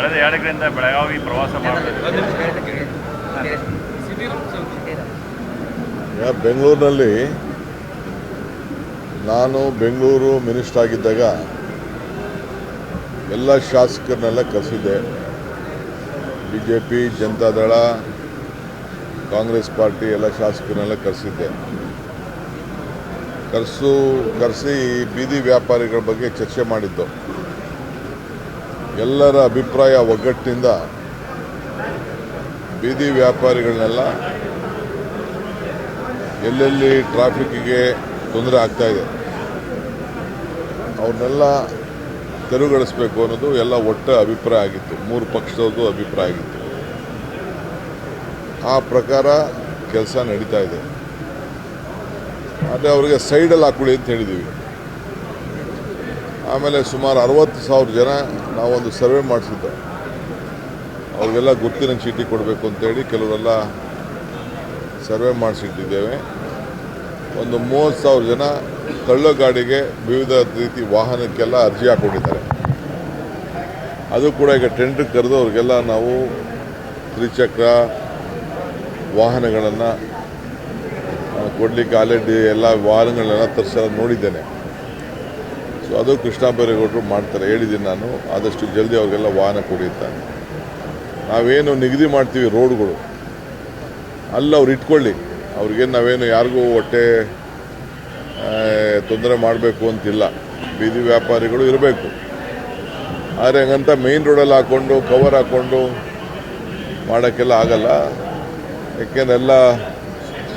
ಕಳೆದ 2 ದಿನದಿಂದ ಬೆಳಗಾವಿ ಪ್ರವಾಸ ಮಾಡ್ತಾರೆ. ಬೆಂಗಳೂರಿನಲ್ಲಿ ನಾನು ಬೆಂಗಳೂರು ಮಿನಿಸ್ಟರ್ ಆಗಿದ್ದಾಗ ಎಲ್ಲ ಶಾಸಕರನ್ನೆಲ್ಲ ಕರೆಸಿದ್ದೆ. BJP, ಜನತಾದಳ, ಕಾಂಗ್ರೆಸ್ ಪಾರ್ಟಿ ಎಲ್ಲ ಶಾಸಕರನ್ನೆಲ್ಲ ಕರೆಸಿದ್ದೆ. ಕರೆಸಿ ಬೀದಿ ವ್ಯಾಪಾರಿಗಳ ಬಗ್ಗೆ ಚರ್ಚೆ ಮಾಡಿದ್ದು. ಎಲ್ಲರ ಅಭಿಪ್ರಾಯ ಒಗ್ಗಟ್ಟಿನಿಂದ ಬೀದಿ ವ್ಯಾಪಾರಿಗಳನ್ನೆಲ್ಲ ಎಲ್ಲೆಲ್ಲಿ ಟ್ರಾಫಿಕ್ಕಿಗೆ ತೊಂದರೆ ಆಗ್ತಾಯಿದೆ ಅವ್ರನ್ನೆಲ್ಲ ತೆರವುಗೊಳಿಸಬೇಕು ಅನ್ನೋದು ಎಲ್ಲ ಒಟ್ಟ ಅಭಿಪ್ರಾಯ ಆಗಿತ್ತು. 3 ಪಕ್ಷದವ್ರದ್ದು ಅಭಿಪ್ರಾಯ ಆಗಿತ್ತು. ಆ ಪ್ರಕಾರ ಕೆಲಸ ನಡೀತಾ ಇದೆ. ಆದರೆ ಅವರಿಗೆ ಸೈಡಲ್ಲಿ ಹಾಕೊಳ್ಳಿ ಅಂತ ಹೇಳಿದ್ದೀವಿ. ಆಮೇಲೆ ಸುಮಾರು 60,000 ಜನ ನಾವೊಂದು ಸರ್ವೆ ಮಾಡಿಸಿದ್ದೆ. ಅವ್ರಿಗೆಲ್ಲ ಗುರುತಿನ ಚೀಟಿ ಕೊಡಬೇಕು ಅಂತೇಳಿ ಕೆಲವರೆಲ್ಲ ಸರ್ವೆ ಮಾಡಿಸಿಟ್ಟಿದ್ದೇವೆ. ಒಂದು 30,000 ಜನ ತಳ್ಳೋ ಗಾಡಿಗೆ ವಿವಿಧ ರೀತಿ ವಾಹನಕ್ಕೆಲ್ಲ ಅರ್ಜಿ ಹಾಕೊಂಡಿದ್ದಾರೆ. ಅದು ಕೂಡ ಈಗ ಟೆಂಡರ್ ಕರೆದು ಅವ್ರಿಗೆಲ್ಲ ನಾವು ತ್ರಿಚಕ್ರ ವಾಹನಗಳನ್ನು ಕೊಡಲಿಕ್ಕೆ ಆಲ್ರೆಡಿ ಎಲ್ಲ ವಾಹನಗಳನ್ನೆಲ್ಲ ತರಿಸೋದು ನೋಡಿದ್ದೇನೆ. ಸೊ ಅದು ಕೃಷ್ಣ ಬೈರೇಗೌಡರು ಮಾಡ್ತಾರೆ, ಹೇಳಿದ್ದೀನಿ ನಾನು. ಆದಷ್ಟು ಜಲ್ದಿ ಅವ್ರಿಗೆಲ್ಲ ವಾಹನ ಕೊಡಿ ಅಂತ. ನಾವೇನು ನಿಗದಿ ಮಾಡ್ತೀವಿ ರೋಡ್ಗಳು ಅಲ್ಲಿ ಅವ್ರು ಇಟ್ಕೊಳ್ಳಿ. ಅವ್ರಿಗೇನು ನಾವೇನು ಯಾರಿಗೂ ಹೊಟ್ಟೆ ತೊಂದರೆ ಮಾಡಬೇಕು ಅಂತಿಲ್ಲ. ಬೀದಿ ವ್ಯಾಪಾರಿಗಳು ಇರಬೇಕು. ಆದರೆ ಹಂಗಂತ ಮೇಯ್ನ್ ರೋಡಲ್ಲಿ ಹಾಕ್ಕೊಂಡು ಕವರ್ ಹಾಕ್ಕೊಂಡು ಮಾಡೋಕ್ಕೆಲ್ಲ ಆಗಲ್ಲ. ಯಾಕೆಂದ್ರೆ ಎಲ್ಲ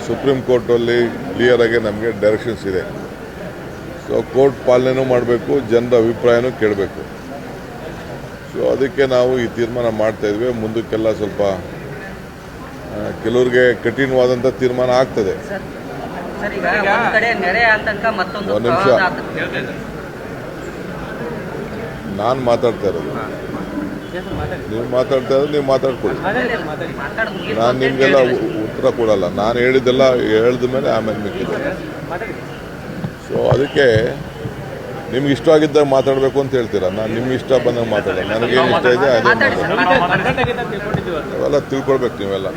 ಸುಪ್ರೀಂ ಕೋರ್ಟಲ್ಲಿ ಕ್ಲಿಯರಾಗಿ ನಮಗೆ ಡೈರೆಕ್ಷನ್ಸ್ ಇದೆ. ಸೊ ಕೋರ್ಟ್ ಪಾಲನೆನೂ ಮಾಡಬೇಕು, ಜನರ ಅಭಿಪ್ರಾಯನೂ ಕೇಳಬೇಕು. ಸೊ ಅದಕ್ಕೆ ನಾವು ಈ ತೀರ್ಮಾನ ಮಾಡ್ತಾಯಿದ್ವಿ. ಮುಂದಕ್ಕೆಲ್ಲ ಸ್ವಲ್ಪ ಕೆಲವ್ರಿಗೆ ಕಠಿಣವಾದಂಥ ತೀರ್ಮಾನ ಆಗ್ತದೆ. ಒಂದು ನಿಮಿಷ, ನಾನು ಮಾತಾಡ್ತಾ ಇರೋದು, ನೀವು ಮಾತಾಡ್ತಾ ಇರೋದು ನೀವು ಮಾತಾಡ್ಕೊಳ್ಳಿ. ನಾನು ನಿಮಗೆಲ್ಲ ಉತ್ತರ ಕೊಡಲ್ಲ. ನಾನು ಹೇಳಿದ್ದೆಲ್ಲ ಹೇಳಿದ ಮೇಲೆ ಆಮೇಲೆ ಮಿಕ್ಕಿದೆ. ಸೊ ಅದಕ್ಕೆ ನಿಮ್ಗೆ ಇಷ್ಟವಾಗಿದ್ದಾಗ ಮಾತಾಡಬೇಕು ಅಂತ ಹೇಳ್ತೀರಾ. ನಾನು ನಿಮ್ಗೆ ಇಷ್ಟ ಬಂದಾಗ ಮಾತಾಡೋಲ್ಲ. ನನಗೇನು ಇಷ್ಟ ಇದೆ ಅವೆಲ್ಲ ತಿಳ್ಕೊಳ್ಬೇಕು ನೀವೆಲ್ಲ.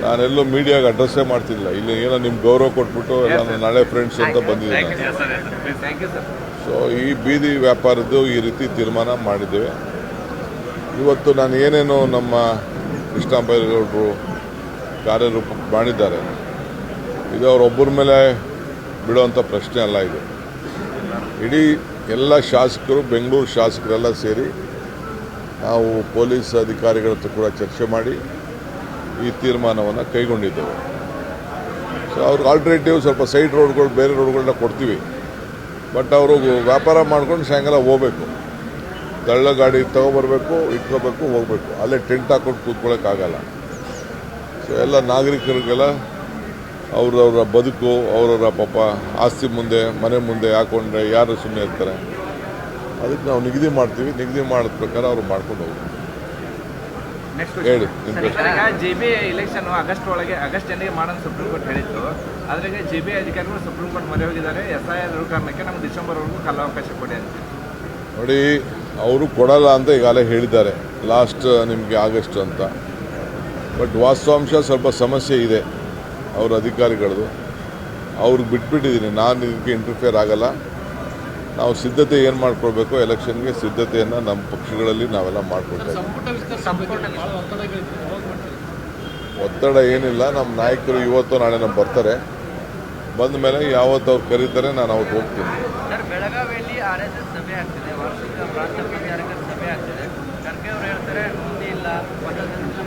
ನಾನೆಲ್ಲೂ ಮೀಡಿಯಾಗೆ ಅಡ್ರೆಸ್ಸೇ ಮಾಡ್ತಿಲ್ಲ. ಇಲ್ಲಿ ಏನೋ ನಿಮ್ಗೆ ಗೌರವ ಕೊಟ್ಬಿಟ್ಟು ನಾನು ನಾಳೆ ಫ್ರೆಂಡ್ಸ್ ಅಂತ ಬಂದಿದ್ದೀನಿ. ಸೊ ಈ ಬೀದಿ ವ್ಯಾಪಾರದ್ದು ಈ ರೀತಿ ತೀರ್ಮಾನ ಮಾಡಿದ್ದೇವೆ. ಇವತ್ತು ನಾನು ಏನೇನು ನಮ್ಮ ಕೃಷ್ಣ ಬೈರೇಗೌಡರು ಕಾರ್ಯರೂಪ ಮಾಡಿದ್ದಾರೆ, ಇದು ಅವರೊಬ್ಬರ ಮೇಲೆ ಬಿಡುವಂಥ ಪ್ರಶ್ನೆ ಅಲ್ಲ. ಇದು ಇಡೀ ಎಲ್ಲ ಶಾಸಕರು, ಬೆಂಗಳೂರು ಶಾಸಕರೆಲ್ಲ ಸೇರಿ ನಾವು ಪೊಲೀಸ್ ಅಧಿಕಾರಿಗಳ ಹತ್ರ ಕೂಡ ಚರ್ಚೆ ಮಾಡಿ ಈ ತೀರ್ಮಾನವನ್ನು ಕೈಗೊಂಡಿದ್ದೇವೆ. ಸೊ ಅವ್ರಿಗೆ ಆಲ್ಟರ್ನೇಟಿವ್ ಸ್ವಲ್ಪ ಸೈಡ್ ರೋಡ್ಗಳು, ಬೇರೆ ರೋಡ್ಗಳನ್ನ ಕೊಡ್ತೀವಿ. ಬಟ್ ಅವರು ವ್ಯಾಪಾರ ಮಾಡ್ಕೊಂಡು ಸಾಯಂಕಾಲ ಹೋಗಬೇಕು. ತಳ್ಳ ಗಾಡಿ ತೊಗೊಬರ್ಬೇಕು, ಇಟ್ಕೋಬೇಕು, ಹೋಗಬೇಕು. ಅಲ್ಲೇ ಟೆಂಟ್ ಹಾಕೊಂಡು ಕೂತ್ಕೊಳ್ಳೋಕ್ಕಾಗಲ್ಲ. ಸೊ ಎಲ್ಲ ನಾಗರಿಕರಿಗೆಲ್ಲ ಅವ್ರವ್ರ ಬದುಕು, ಅವ್ರವ್ರ ಪಾಪ ಆಸ್ತಿ ಮುಂದೆ, ಮನೆ ಮುಂದೆ ಹಾಕೊಂಡ್ರೆ ಯಾರು ಸುಮ್ಮನೆ ಇರ್ತಾರೆ. ಅದಕ್ಕೆ ನಾವು ನಿಗದಿ ಮಾಡ್ತೀವಿ. ನಿಗದಿ ಮಾಡಿದ ಪ್ರಕಾರ ಅವ್ರು ಮಾಡ್ಕೊಂಡು ಹೋಗ್ಬೇಕು. ಹೇಳಿ. JBI ಎಲೆಕ್ಷನ್ ಆಗಸ್ಟ್ ಎಂಡಿಗೆ ಮಾಡೋದು ಸುಪ್ರೀಂ ಕೋರ್ಟ್ ಹೇಳಿತ್ತು. ಅದ್ರಾಗೆ JBI ಅಧಿಕಾರಿಗಳು ಸುಪ್ರೀಂ ಕೋರ್ಟ್ ಮೊರೆ ಹೋಗಿದ್ದಾರೆ. SIR ಕಾರಣಕ್ಕೆ ನಮ್ಗೆ ಡಿಸೆಂಬರ್ವರೆಗೂ ಕಾಲಾವಕಾಶ ಕೊಡಿ ಅಂತ. ನೋಡಿ, ಅವರು ಕೊಡಲ್ಲ ಅಂತ ಈಗಾಗಲೇ ಹೇಳಿದ್ದಾರೆ, ಲಾಸ್ಟ್ ನಿಮಗೆ ಆಗಸ್ಟ್ ಅಂತ. ಬಟ್ ವಾಸ್ತವಾಂಶ ಸ್ವಲ್ಪ ಸಮಸ್ಯೆ ಇದೆ ಅವ್ರ ಅಧಿಕಾರಿಗಳದು. ಅವ್ರಿಗೆ ಬಿಟ್ಬಿಟ್ಟಿದ್ದೀನಿ. ನಾನು ಇದಕ್ಕೆ ಇಂಟರ್ಫಿಯರ್ ಆಗಲ್ಲ. ನಾವು ಸಿದ್ಧತೆ ಏನು ಮಾಡ್ಕೊಳ್ಬೇಕು, ಎಲೆಕ್ಷನ್ಗೆ ಸಿದ್ಧತೆಯನ್ನು ನಮ್ಮ ಪಕ್ಷಗಳಲ್ಲಿ ನಾವೆಲ್ಲ ಮಾಡ್ಕೊಳ್ತಾ ಇದ್ದೀವಿ. ಒತ್ತಡ ಏನಿಲ್ಲ. ನಮ್ಮ ನಾಯಕರು ಇವತ್ತು ನಾಳೆ ನಮ್ಮ ಬರ್ತಾರೆ. ಬಂದ ಮೇಲೆ ಯಾವತ್ತು ಅವ್ರು ಕರೀತಾರೆ ನಾನು ಅವತ್ತು ಹೋಗ್ತೀನಿ. ಬೆಳಗಾವಿಯಲ್ಲಿ RSS ಸಭೆ ಆಗ್ತಿದೆ, ವಾರ್ಷಿಕ ಪ್ರಾಂತ ಸಭೆ ಆಗ್ತಿದೆ. ಖರ್ಗೆ ಅವರು ಹೇಳ್ತಾರೆ ಮುಂದೆ ಇಲ್ಲ,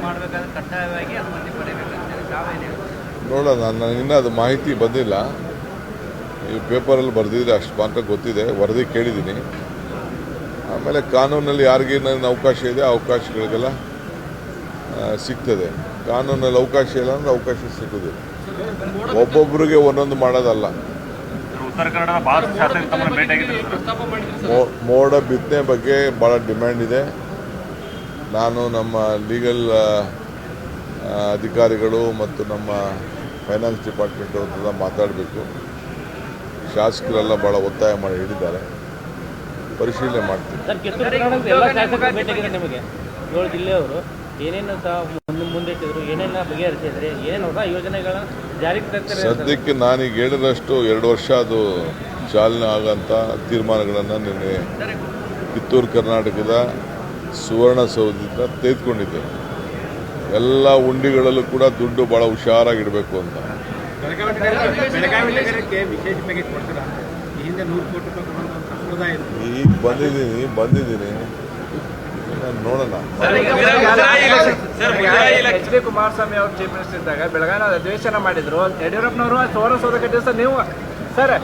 ಮಾಡಬೇಕಾದ್ರೆ ಕಡ್ಡಾಯವಾಗಿ ಅನುಮತಿ ಪಡೆಯಬೇಕಂತೇಳಿ. ತಾವೇನು ನೋಡೋಣ, ನನಗಿನ್ನೂ ಅದು ಮಾಹಿತಿ ಬಂದಿಲ್ಲ. ಈ ಪೇಪರಲ್ಲಿ ಬರೆದಿದ್ರೆ ಅಷ್ಟು ಮಾತ್ರ ಗೊತ್ತಿದೆ. ವರದಿ ಕೇಳಿದ್ದೀನಿ. ಆಮೇಲೆ ಕಾನೂನಲ್ಲಿ ಯಾರಿಗೇನೇನು ಅವಕಾಶ ಇದೆ ಆ ಅವಕಾಶಗಳಿಗೆಲ್ಲ ಸಿಗ್ತದೆ. ಕಾನೂನಲ್ಲಿ ಅವಕಾಶ ಇಲ್ಲ ಅಂದರೆ ಅವಕಾಶ ಸಿಗೋದಿಲ್ಲ. ಒಬ್ಬೊಬ್ಬರಿಗೆ ಒಂದೊಂದು ಮಾಡೋದಲ್ಲ. ಉತ್ತರ ಕನ್ನಡದ ಭಾಳಷ್ಟು ಶಾಸಕರು ತಮ್ಮನ್ನು ಭೇಟಿಯಾಗಿದ್ದಾರೆ. ಮೋಡ ಬಿತ್ತನೆ ಬಗ್ಗೆ ಭಾಳ ಡಿಮ್ಯಾಂಡ್ ಇದೆ. ನಾನು ನಮ್ಮ ಲೀಗಲ್ ಅಧಿಕಾರಿಗಳು ಮತ್ತು ನಮ್ಮ ಫೈನಾನ್ಸ್ ಡಿಪಾರ್ಟ್ಮೆಂಟ್ ಅವ್ರನ್ನೆಲ್ಲ ಮಾತಾಡಬೇಕು. ಶಾಸಕರೆಲ್ಲ ಭಾಳ ಒತ್ತಾಯ ಮಾಡಿ ಹೇಳಿದ್ದಾರೆ. ಪರಿಶೀಲನೆ ಮಾಡ್ತೀನಿ. ಸರ್, ಕಿತ್ತೂರು ಕನ್ನಡದ ಎಲ್ಲ ಶಾಸಕರು ಭೇಟಿಯಾಗಿದ್ದಾರೆ ನಿಮಗೆ 7 ಜಿಲ್ಲೆಯವರು ಏನೇನು ಮುಂದಿಟ್ಟಿದ್ರು, ಏನೇನು ಬಗೆಹರಿಸಿದ್ರೆ, ಏನೇನು ಹೊಸ ಯೋಜನೆಗಳನ್ನ ಜಾರಿಗೆ ತರ್ತಾರೆ? ಸದ್ಯಕ್ಕೆ ನಾನೀಗ ಹೇಳಿದಷ್ಟು 2 ವರ್ಷ ಅದು ಚಾಲನೆ ಆಗಂತ ತೀರ್ಮಾನಗಳನ್ನು ನಿನ್ನೆ ಕಿತ್ತೂರು ಕರ್ನಾಟಕದ ಸುವರ್ಣಸೌಧದಿಂದ ತೆಗೆದುಕೊಂಡಿದ್ದೆ. ಎಲ್ಲ ಉಂಡಿಗಳಲ್ಲೂ ಕೂಡ ದುಡ್ಡು ಭಾಳ ಹುಷಾರಾಗಿಡಬೇಕು ಅಂತ. ಈಗ ಬಂದಿದ್ದೀನಿ ನೋಡೋಣ. ಎಚ್ ಡಿ ಕುಮಾರಸ್ವಾಮಿ ಅವರು ಚೀಫ್ ಮಿನಿಸ್ಟರ್ ಇದ್ದಾಗ ಬೆಳಗಾವಿ ಅಧಿವೇಶನ ಮಾಡಿದ್ರು. ಯಡಿಯೂರಪ್ಪನವರು ಸುವರ್ಣಸೌಧ ಕಟ್ಟಿದ್ರು ಸರ್ ನೀವು ಸರ್.